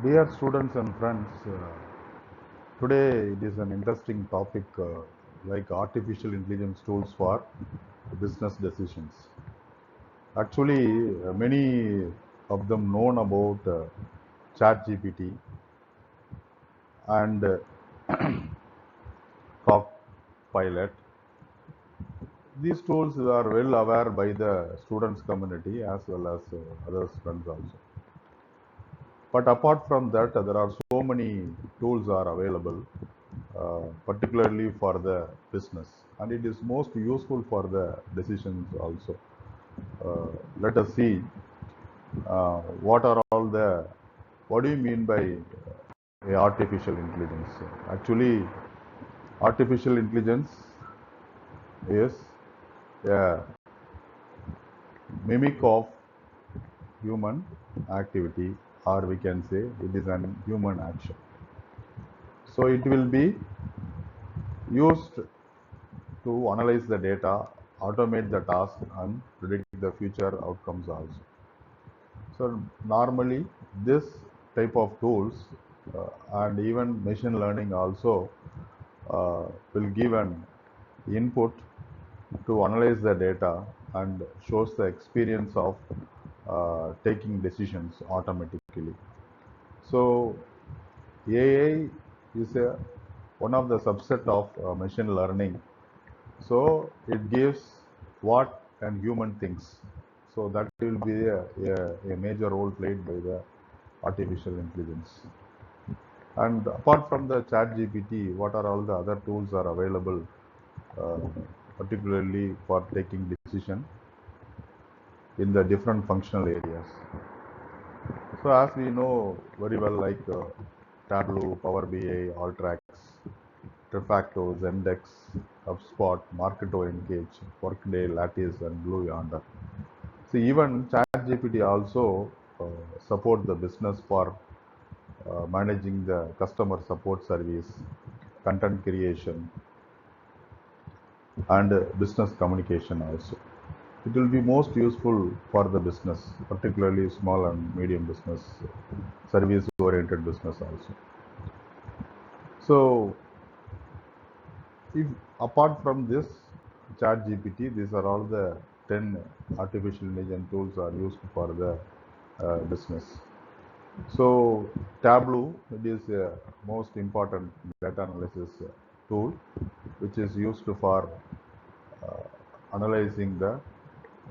Dear students and friends, today it is an interesting topic like artificial intelligence tools for business decisions. Actually, many of them known about ChatGPT and Copilot. These tools are well aware by the students community as well as others friends also. But apart from that, there are so many tools are available, particularly for the business, and it is most useful for the decisions also. Uh, Let us see what are all the. What do you mean by artificial intelligence? Actually, artificial intelligence is a mimic of human activity, or we can say it is an human action. So it will be used to analyze the data, automate the task, and predict the future outcomes also. So normally this type of tools and even machine learning also will give an input to analyze the data and shows the experience of taking decisions automatically. So AI is one of the subset of machine learning. So it gives what an human thinks. So that will be a major role played by the artificial intelligence. And apart from the chat GPT, what are all the other tools are available, uh, particularly for taking decision in the different functional areas. So as we know very well, like Tableau, Power BI, Alteryx, Trifacto, Zendex, HubSpot, Marketo Engage, Workday, Lattice, and Blue Yonder. See, even ChatGPT also support the business for managing the customer support service, content creation, and business communication also. It will be most useful for the business, particularly small and medium business, service-oriented business also. So, if apart from this chat GPT, these are all the 10 artificial intelligence tools are used for the business. So Tableau, it is a most important data analysis tool which is used for analyzing the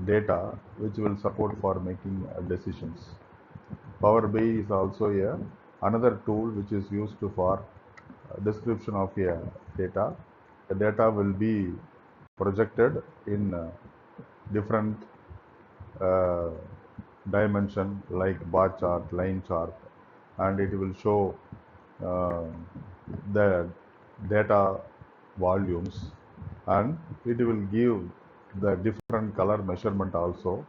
data which will support for making decisions. Power BI is also another tool which is used for description of a data. The data will be projected in different uh, dimension like bar chart, line chart, and it will show uh, the data volumes, and it will give the different color measurement also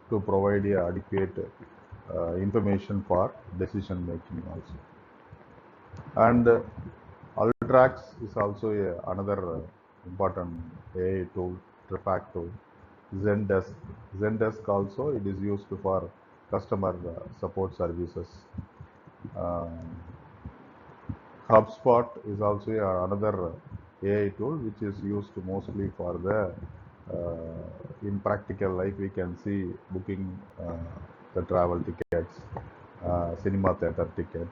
to provide a adequate information for decision making also. And Ultrax is also another important AI tool, Trifacto, Zendesk. Zendesk also it is used for customer support services. Um, HubSpot is also another AI tool which is used mostly for the in practical life. We can see booking the travel tickets, cinema theater ticket.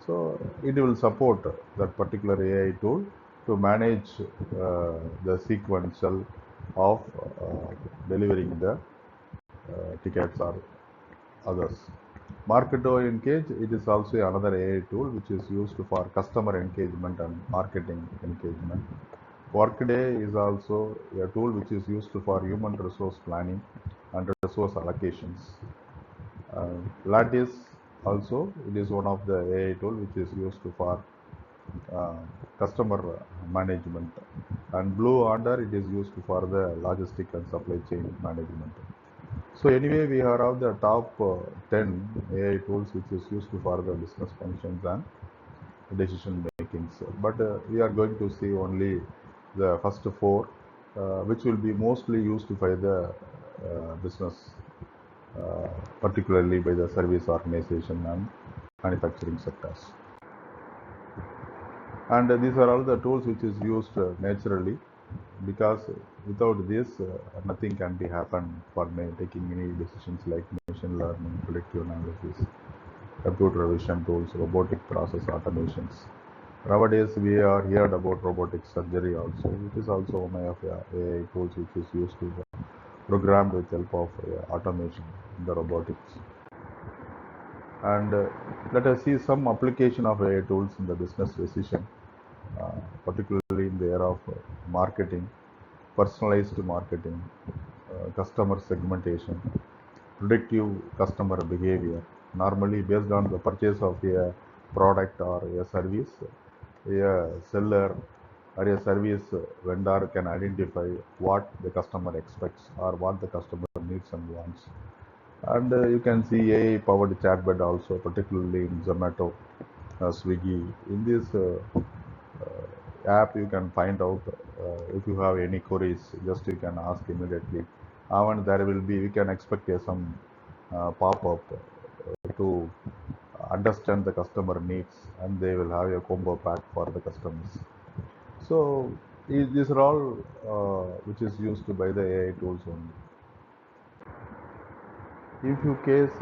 So it will support that particular AI tool to manage the sequential of delivering the tickets or others. Marketo Engage, it is also another AI tool which is used for customer engagement and marketing engagement. Workday is also a tool which is used for human resource planning and resource allocations. Lattice also, it is one of the AI tool which is used for uh, customer management. And Blue Yonder, it is used for the logistic and supply chain management. So anyway, we have the top 10 AI tools which is used for the business functions and decision makings. But we are going to see only the first four, which will be mostly used by the business, particularly by the service organization and manufacturing sectors. And these are all the tools which is used naturally, because without this nothing can be happen for taking any decisions like machine learning, predictive analysis, computer vision tools, robotic process automations. Nowadays we are heard about robotic surgery also. It is also one of AI tools which is used to programmed with help of automation in the robotics. And let us see some application of AI tools in the business decision, particularly in the era of marketing, personalized marketing, customer segmentation, predictive customer behavior. Normally, based on the purchase of a product or a service, a seller or a service vendor can identify what the customer expects or what the customer needs and wants. And you can see AI powered chatbot also, particularly in Zomato, Swiggy. In this app, you can find out if you have any queries, just you can ask immediately. And there will be, we can expect some pop-up to understand the customer needs, and they will have a combo pack for the customers. So these are all which is used by the AI tools only. If you case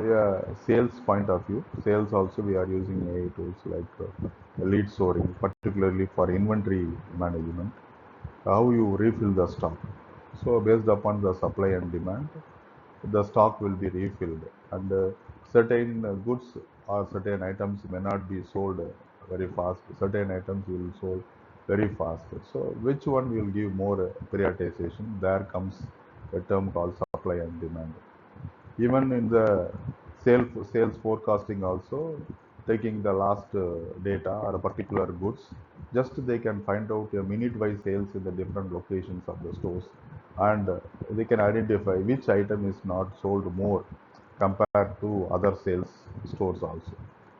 sales point of view, sales also we are using AI tools like lead sourcing, particularly for inventory management, how you refill the stock. So based upon the supply and demand, the stock will be refilled, and certain goods or certain items may not be sold very fast. Certain items will sold very fast. So which one will give more prioritization? There comes a term called supply and demand. Even in the sales forecasting also, taking the last data or a particular goods, just they can find out a minute wise sales in the different locations of the stores, and they can identify which item is not sold more compared to other sales stores also.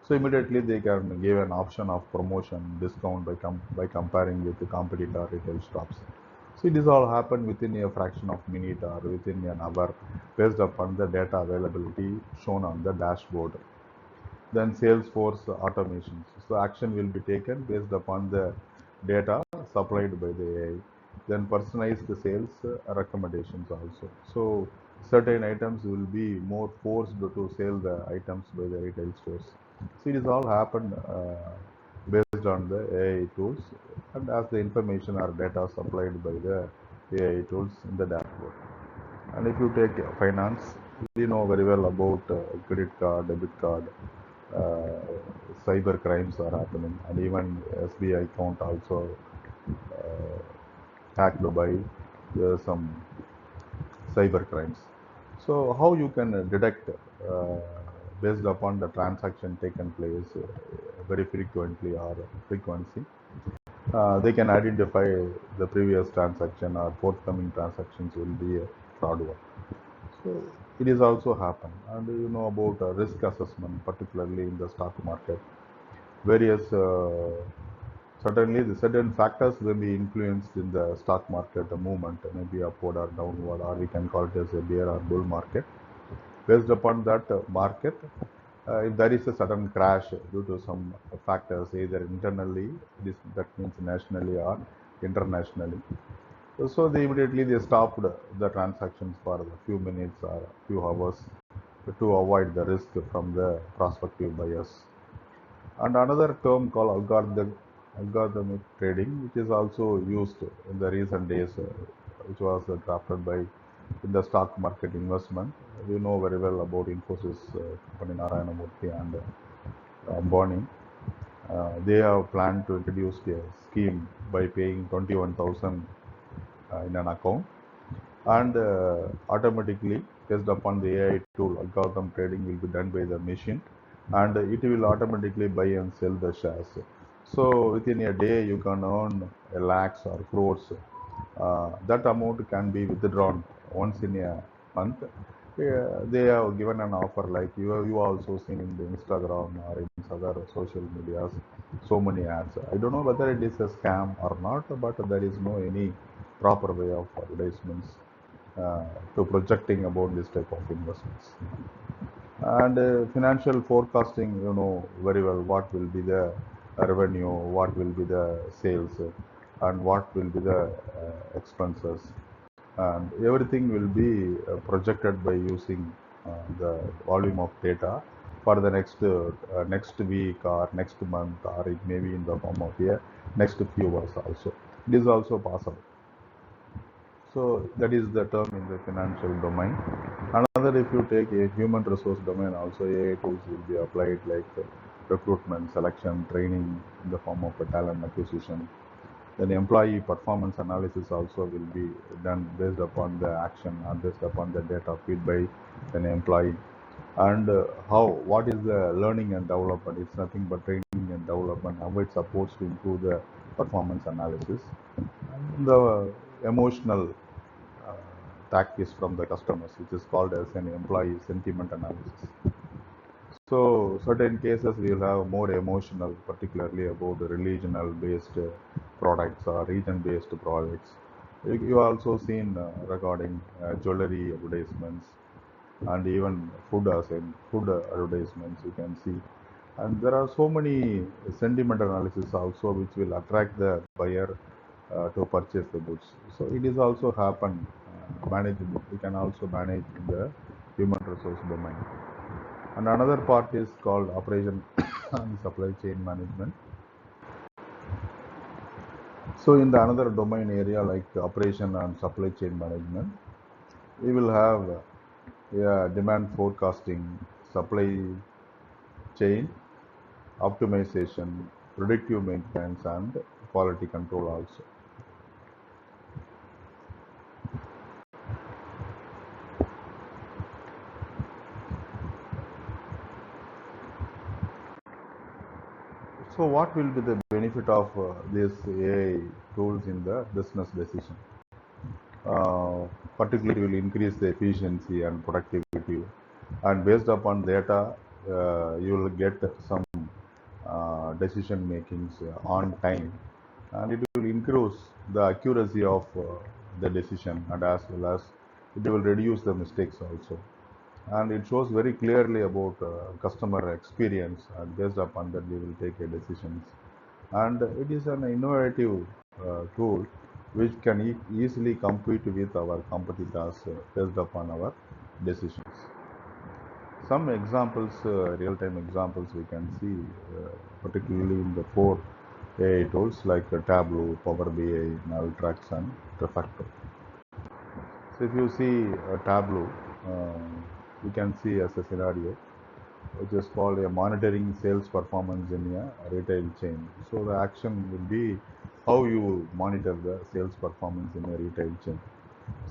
So immediately they can give an option of promotion discount by comparing with the competitor retail shops. So it is all happen within a fraction of minute or within an hour, based upon the data availability shown on the dashboard. Then Salesforce automations. So action will be taken based upon the data supplied by the AI. Then personalized sales recommendations also. So certain items will be more forced to sell the items by the retail stores. So it is all happened based on the AI tools, and as the information or data supplied by the AI tools in the dashboard. And if you take finance, we know very well about credit card, debit card, uh, cyber crimes are happening, and even SBI account also uh, hacked by some cyber crimes. So how you can detect based upon the transaction taken place very frequently or frequency, they can identify the previous transaction or forthcoming transactions will be a fraud one. So it is also happen, and you know about risk assessment, particularly in the stock market. Various certainly the certain factors will be influenced in the stock market movement, maybe upward or downward, or we can call it as a bear or bull market. Based upon that market, if there is a sudden crash due to some factors, either internally, that means nationally or internationally, so they immediately they stopped the transactions for a few minutes or a few hours to avoid the risk from the prospective buyers. And another term called algorithmic trading, which is also used in the recent days, which was drafted by in the stock market investment. We know very well about Infosys company Narayana Murthy and Ambani. They have planned to introduce a scheme by paying 21,000 in an account, and automatically based upon the AI tool, algorithm trading will be done by the machine, and it will automatically buy and sell the shares. So within a day you can earn a lakhs or crores. That amount can be withdrawn once in a month. They have given an offer like you also seen in the Instagram or in other social medias, so many ads. I don't know whether it is a scam or not, but there is no any proper way of advertisements uh, to projecting about this type of investments. And financial forecasting, you know very well what will be the revenue, what will be the sales, and what will be the expenses, and everything will be projected by using the volume of data for the next week or next month, or it may be in the form of a next few hours also. It is also possible. So that is the term in the financial domain. Another, if you take a human resource domain, also AI tools will be applied like recruitment, selection, training in the form of a talent acquisition. Then employee performance analysis also will be done based upon the action and based upon the data feed by an employee. And what is the learning and development? It's nothing but training and development, how it supports to improve the performance analysis. And the emotional uh, tactics from the customers, which is called as an employee sentiment analysis. So certain cases we will have more emotional, particularly about the regional based products or region based products. You also seen regarding jewelry advertisements, and even food advertisements you can see. And there are so many sentiment analysis also which will attract the buyer to purchase the goods. So it is also happen management. We can also manage in the human resource domain. And another part is called operation and supply chain management. So in the another domain area like operation and supply chain management, we will have demand forecasting, supply chain optimization, predictive maintenance, and quality control also. So what will be the benefit of these AI tools in the business decision? Particularly, it will increase the efficiency and productivity, and based upon data, you will get some decision makings on time, and it will increase the accuracy of the decision, and as well as it will reduce the mistakes also. And it shows very clearly about customer experience, and based upon that we will take a decisions. And it is an innovative tool which can easily compete with our competitors based upon our decisions. Some examples, real-time examples we can see, particularly in the four AI tools like Tableau, Power BI, Navitrax, and Refactor. So if you see Tableau, you can see as a scenario which is called a monitoring sales performance in a retail chain. So the action will be how you monitor the sales performance in a retail chain.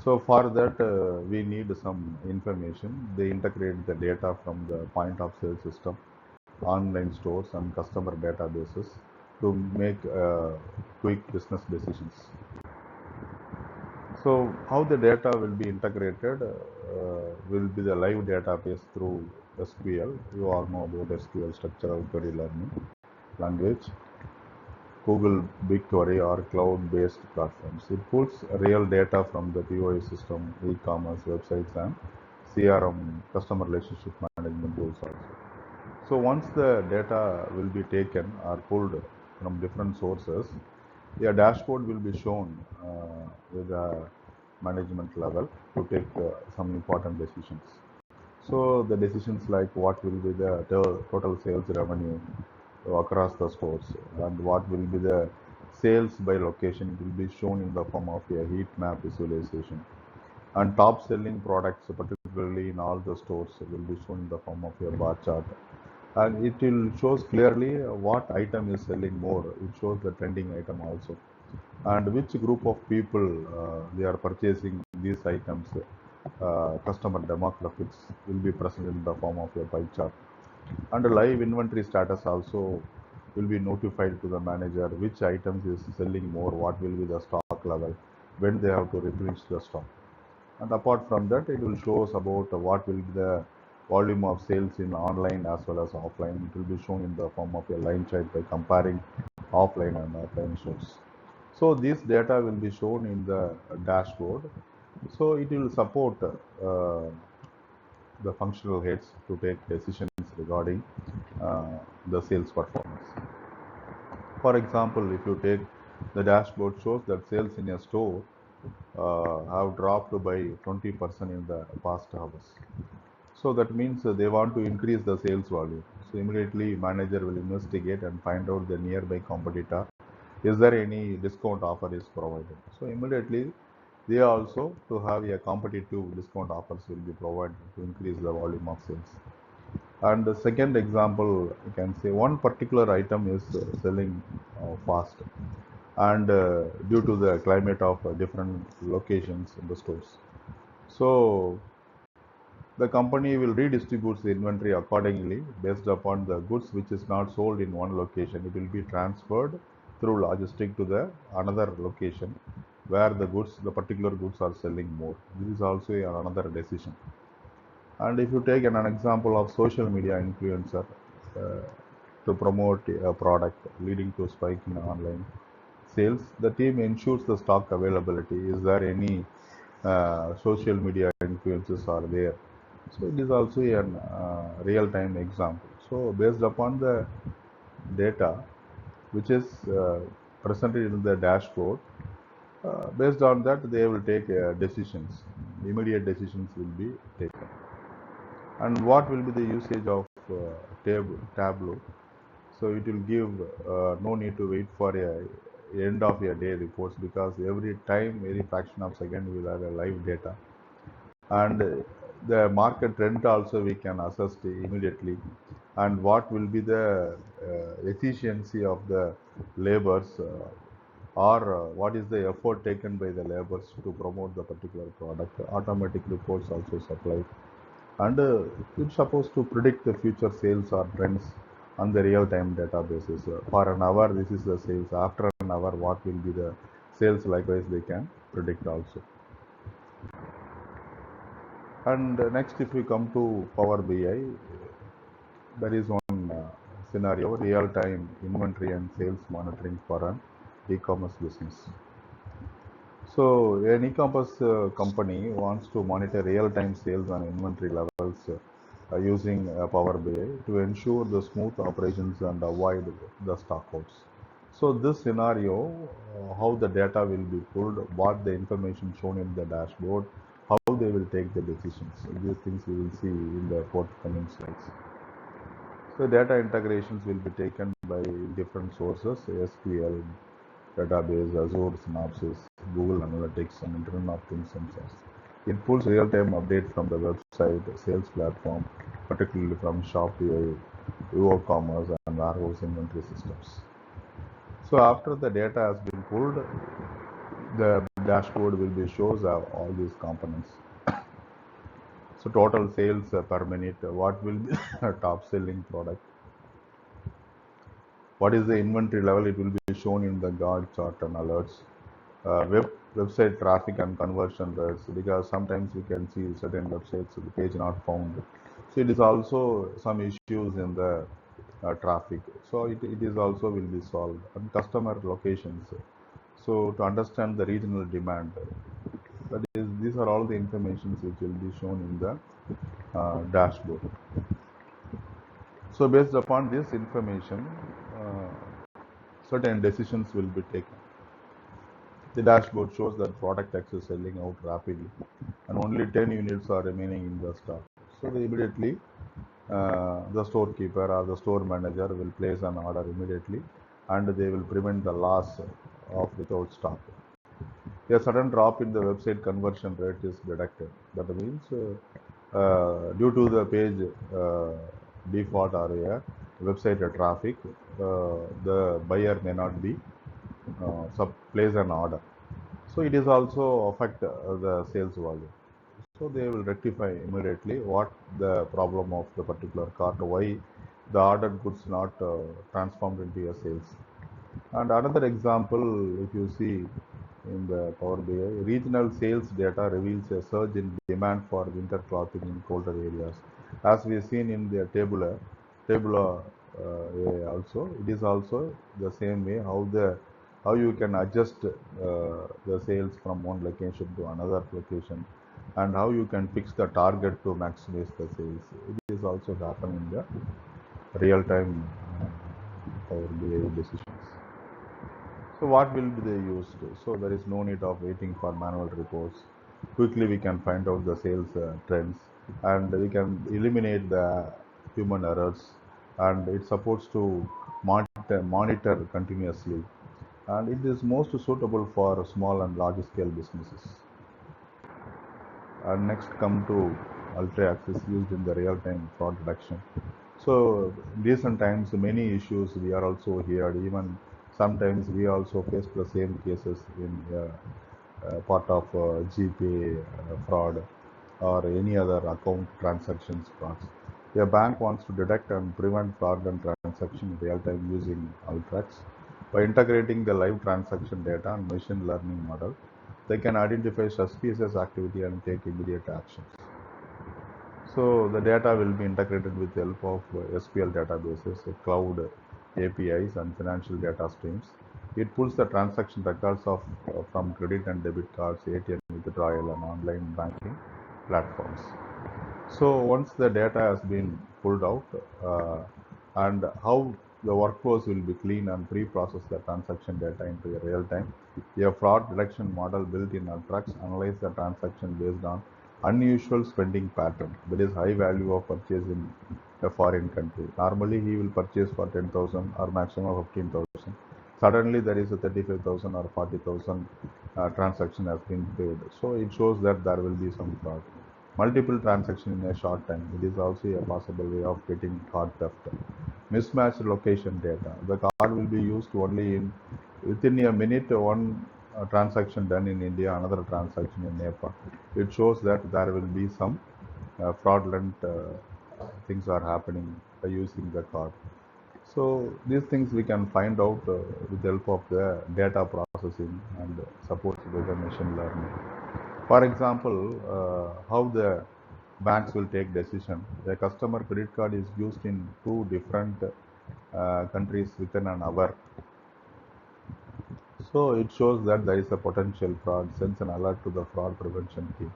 So for that, we need some information. They integrate the data from the point of sale system, online stores, and customer databases to make quick business decisions. So how the data will be integrated will be the live database through SQL. You all know about SQL, structural query learning language, Google BigQuery or cloud-based platforms. It pulls real data from the POS system, e-commerce websites, and CRM, customer relationship management tools also. So once the data will be taken or pulled from different sources, a dashboard will be shown with a management level to take some important decisions. So the decisions like what will be the total sales revenue across the stores, and what will be the sales by location will be shown in the form of a heat map visualization. And top selling products, particularly in all the stores, will be shown in the form of a bar chart. And it will shows clearly what item is selling more. It shows the trending item also, and which group of people they are purchasing these items. Customer demographics will be present in the form of a pie chart, and live inventory status also will be notified to the manager which items is selling more, what will be the stock level, when they have to replenish the stock. And apart from that, it will show us about what will be the volume of sales in online as well as offline. It will be shown in the form of a line chart by comparing offline and offline stores. So this data will be shown in the dashboard. So it will support the functional heads to take decisions regarding uh, the sales performance. For example, if you take the dashboard shows that sales in a store have dropped by 20% in the past hours. So that means they want to increase the sales volume. So immediately manager will investigate and find out the nearby competitor. Is there any discount offer is provided? So immediately they also to have a competitive discount offers will be provided to increase the volume of sales. And the second example, I can say one particular item is selling fast and due to the climate of different locations in the stores. So the company will redistribute the inventory accordingly based upon the goods which is not sold in one location. It will be transferred through logistic to the another location where the particular goods are selling more. This is also another decision. And if you take an example of social media influencer to promote a product leading to spike in online sales, the team ensures the stock availability. Is there any social media influences are there? So it is also a real-time example. So based upon the data which is presented in the dashboard, based on that they will take decisions. Immediate decisions will be taken. And what will be the usage of Tableau? So it will give no need to wait for a end of a day reports, because every time, every fraction of second we will have a live data, and the market trend also we can assess immediately, and what will be the efficiency of the labors, or what is the effort taken by the labors to promote the particular product. Automatic reports also supplied, and it's supposed to predict the future sales or trends on the real-time databases. For an hour, this is the sales. After an hour, what will be the sales? Likewise, they can predict also. And next, if we come to Power BI, there is one scenario: real-time inventory and sales monitoring for an e-commerce business. So, an e-commerce company wants to monitor real-time sales and inventory levels using Power BI to ensure the smooth operations and avoid the stockouts. So, this scenario, how the data will be pulled, what the information shown in the dashboard, how they will take the decisions. So these things we will see in the forthcoming slides. So, data integrations will be taken by different sources: SQL, database, Azure Synopsys, Google Analytics, and Internet of Things sensors. It pulls real-time update from the website, sales platform, particularly from Shopify, e-commerce, and warehouse inventory systems. So after the data has been pulled, the dashboard will be shows all these components. So total sales per minute, what will be top selling product, what is the inventory level, it will be shown in the guard chart and alerts. Website traffic and conversion rates, because sometimes we can see certain websites the page not found. So it is also some issues in the traffic. So it is also will be solved. And customer locations. So to understand the regional demand, that is, these are all the informations which will be shown in the dashboard. So based upon this information, certain decisions will be taken. The dashboard shows that product X is selling out rapidly and only 10 units are remaining in the stock. So they immediately, the storekeeper or the store manager will place an order immediately, and they will prevent the loss of without stock. A sudden drop in the website conversion rate is detected. That means due to the page default or a website traffic, the buyer may not be place an order. So it is also affect the sales volume. So they will rectify immediately what the problem of the particular cart, why the ordered goods not transformed into a sales. And another example, if you see in the Power BI, regional sales data reveals a surge in demand for winter clothing in colder areas. As we have seen in the tabular also, it is also the same way how you can adjust the sales from one location to another location. and how you can fix the target to maximize the sales. It is also happening in the real time Power BI decisions. So what will be they used? So there is no need of waiting for manual reports. Quickly we can find out the sales trends, and we can eliminate the human errors, and it supports to monitor continuously, and it is most suitable for small and large scale businesses. And next come to Ultrax is used in the real-time fraud detection. So in recent times, many issues we are also heard. Even sometimes we also face the same cases in part of GPay fraud or any other account transactions frauds. A bank wants to detect and prevent fraudulent transaction in real time using Ultrax. By integrating the live transaction data and machine learning model, they can identify suspicious activity and take immediate actions. So the data will be integrated with the help of SQL databases, cloud APIs, and financial data streams. It pulls the transaction records of from credit and debit cards, ATM withdrawal, and online banking platforms. So once the data has been pulled out, and how the workflows will be clean and pre-process the transaction data into a real time. A fraud detection model built in Ultrax analyze the transaction based on unusual spending pattern. That is high value of purchase in a foreign country. Normally he will purchase for 10,000 or maximum 15,000. Suddenly there is a 35,000 or 40,000 transaction has been paid. So it shows that there will be some fraud. Multiple transactions in a short time. It is also a possible way of getting card theft. Mismatched location data. The card will be used only in within a minute. One transaction done in India, another transaction in Nepal. It shows that there will be some fraudulent things are happening by using the card. So these things we can find out with the help of the data processing and supports with the machine learning. For example, how the banks will take decision. A customer credit card is used in two different countries within an hour. So it shows that there is a potential fraud, sends an alert to the fraud prevention team.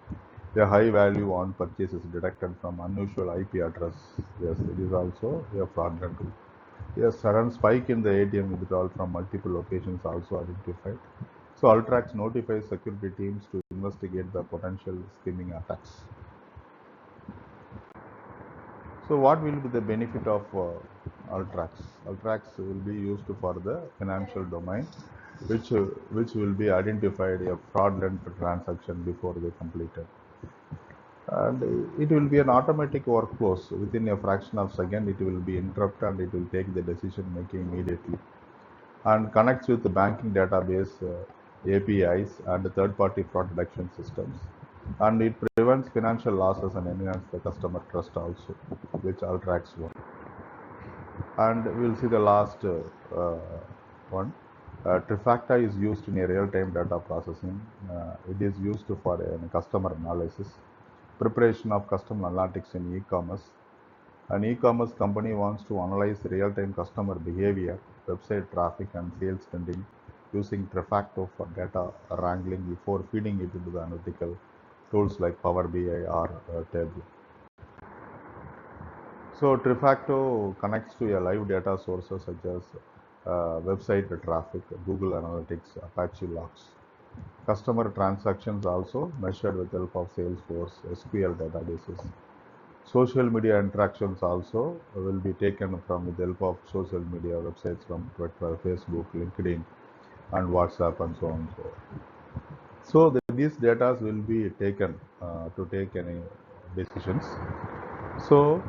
A high value on purchase is detected from unusual IP address. Yes, it is also a fraudulent. Yes, sudden spike in the ATM withdrawal from multiple locations also identified. So Ultrax notifies security teams to investigate the potential skimming attacks. So what will be the benefit of Ultrax? Ultrax will be used for the financial domain, which will be identified a fraudulent transaction before they completed. And it will be an automatic workflows within a fraction of second. It will be interrupted and it will take the decision making immediately, and connects with the banking database APIs and third-party fraud detection systems. And it prevents financial losses and enhances the customer trust also, which Ultrax won. And we'll see the last one. Trifacta is used in a real-time data processing. It is used for a customer analysis, preparation of customer analytics in e-commerce. An e-commerce company wants to analyze real-time customer behavior, website traffic, and sales trending using Trifacto for data wrangling before feeding it into the analytical tools like Power BI or Tableau. So Trifacto connects to a live data sources such as website traffic, Google Analytics, Apache logs. Customer transactions also measured with help of Salesforce, SQL databases. Social media interactions also will be taken from with the help of social media websites from Twitter, Facebook, LinkedIn, and WhatsApp, and so on and so on. So these data will be taken to take any decisions. So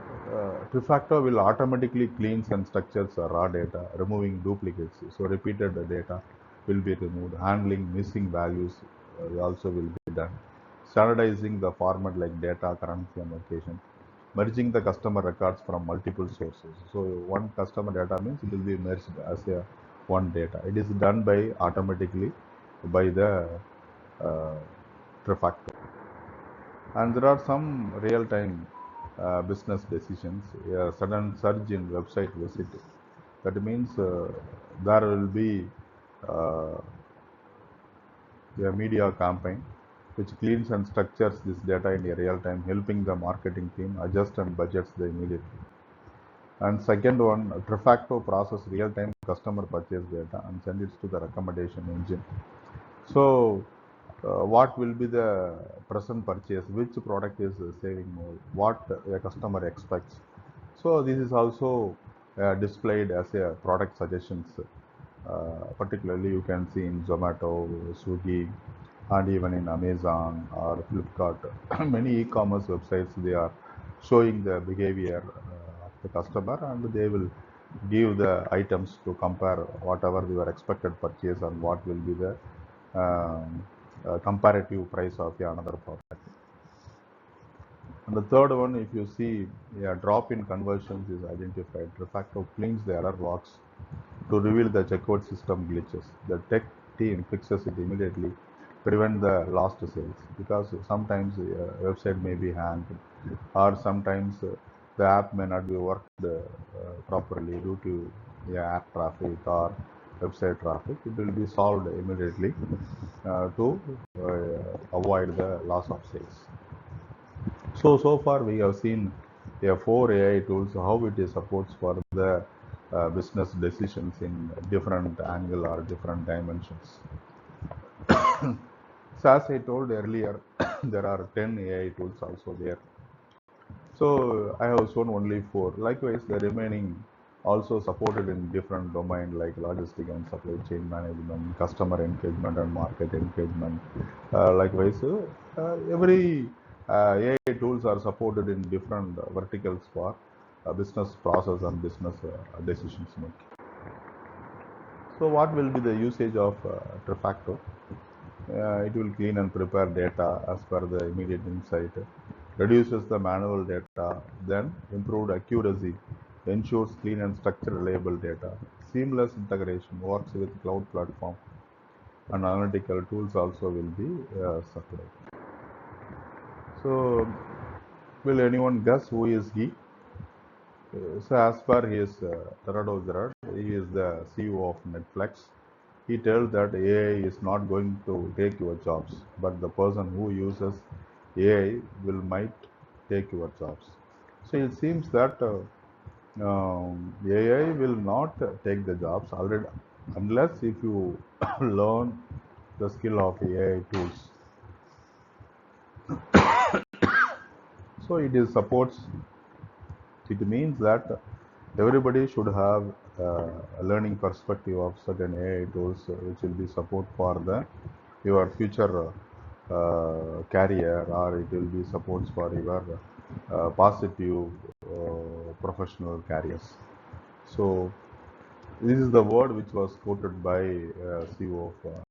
Trifactor will automatically cleans and structures raw data, removing duplicates. So repeated data will be removed. Handling missing values also will be done. Standardizing the format like data, currency, and location. Merging the customer records from multiple sources. So one customer data means it will be merged as a one data. It is done by automatically by the uh, Trifactor. And there are some real-time business decisions. A sudden surge in website visit. That means there will be uh, a media campaign which cleans and structures this data in a real time, helping the marketing team adjust and budgets the immediately. And second one, Trifacto process real-time customer purchase data and send it to the recommendation engine. So, what will be the present purchase? Which product is saving more? What a customer expects? So, this is also displayed as a product suggestions. Particularly, you can see in Zomato, Swiggy, and even in Amazon or Flipkart. Many e-commerce websites, they are showing the behavior of the customer, and they will give the items to compare whatever your expected purchase and what will be the comparative price of another product. And the third one, if you see a drop in conversions is identified, de facto cleans the error logs to reveal the checkout system glitches. The tech team fixes it immediately, prevent the lost sales, because sometimes website may be hanged, or sometimes the app may not be worked properly due to app traffic or website traffic. It will be solved immediately to avoid the loss of sales. So far we have seen 4 AI tools, how it is supports for the business decisions in different angle or different dimensions. So as I told earlier, there are 10 AI tools also there. So I have shown only 4. Likewise, the remaining also supported in different domain like logistic and supply chain management, customer engagement and market engagement. Likewise, every AI tools are supported in different verticals for business process and business decisions making. So what will be the usage of Trifacto? It will clean and prepare data as per the immediate insight, reduces the manual data, then improved accuracy, ensures clean and structured reliable data, seamless integration, works with cloud platform, and analytical tools also will be supplied. So, will anyone guess who is he? So, as per his Gerardo Gerard, he is the CEO of Netflix. He tells that AI is not going to take your jobs, but the person who uses AI will might take your jobs. So it seems that AI will not take the jobs already, unless if you learn the skill of AI tools. So it is supports. It means that everybody should have a learning perspective of certain AI tools, which will be support for the your future career, or it will be supports for your positive professional careers. So this is the word which was quoted by CEO of